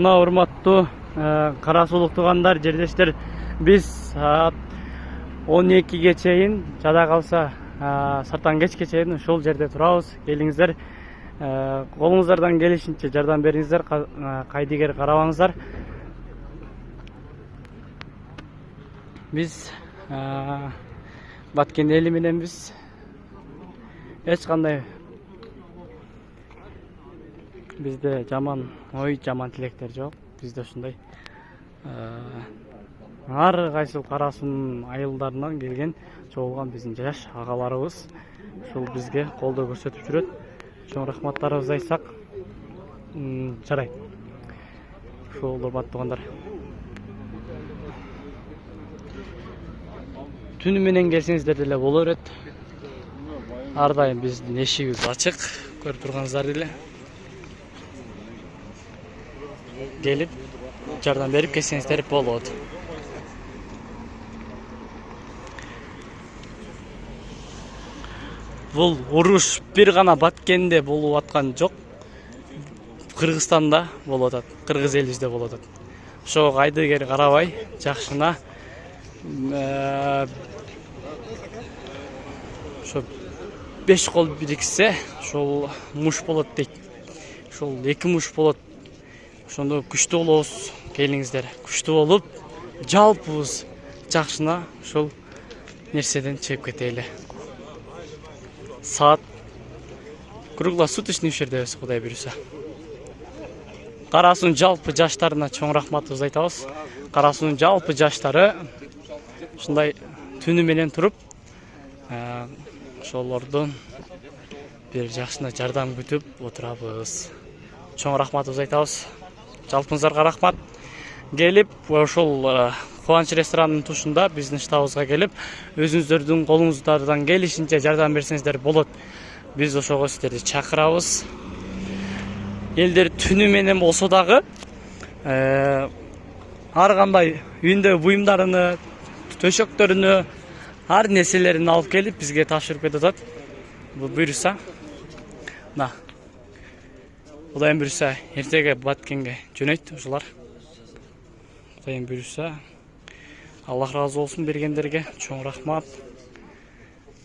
Мына урматтуу кара сулук туугандар, жердештер, биз саат 12-ге чейин, жада калса сартан кечке чейин ушул жерде турабыз. Келиңиздер, колуңуздардан келишинче жардам бериңиздер, кайдыгер карабаңыздар. Биз Баткен эли менен биз эч кандай бизде жаман ой, жаман тилектер жок. Бизде ушундай ар кайсыл карасунун айылдарынан келген чогулган биздин жаш агаларыбыз ушул бизге колдоо көрсөтүп жүрөт. Чоң рахматтарыбызды айтсак жарайт. Ушул урматтуу туугандар, түнү менен келсеңиздер деле боло берет. Ар дайым биздин эшигибиз ачык, көрүп турганыңыздар эле. Gelip жардам берип кетсеңиздер болот. Бул уруш бир гана Баткенде болуп аткан жок. Кыргызстанда болуп атат, кыргыз элибизде болуп атат. Ошого кайдыгер карабай, жакшына ошо 5 кол бириксе, ошол муш болот дейт. Ошол 2 муш болот. Ошондо күчтүү болобуз, келиңиздер. Күчтүү болуп, жалпыбыз жакшына ушул нерседен чыгып кетели. Саат круглосуточный ишердебиз, Кудай буюрса. Карасунун жалпы жаштарына чоң рахматыбызды айтабыз. Карасунун жалпы жаштары ушундай түнү менен туруп, ошолордон бир жакшына жардам күтүп отурабыз. Чоң рахматыбызды айтабыз. Жалпыңыздарга рахмат. Келип, ошол Кубанч ресторанынын тушунда биздин штабыбызга келип, өзүңүздөрдүн колуңуздардан келишинче жардам берсеңиздер болот. Биз ошого сиздерди чакырабыз. Элдер түнү менен болсо дагы ар кандай үйүндө буюмдарыны, төшөктөрүнү, ар нерселерин алып келип бизге тапшырып кетип атат. Буюрса, мына Кудайым буюрса, эртеге Баткенге жөнөйт ушулар. Кудайым буюрса, Аллах разы болсун бергендерге, чоң рахмат.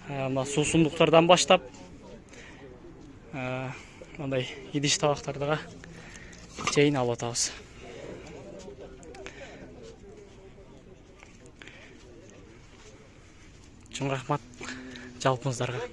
Мына суусундуктардан баштап, мындай идиш табактарды чейин алып атабыз. Чоң рахмат жалпыңыздарга.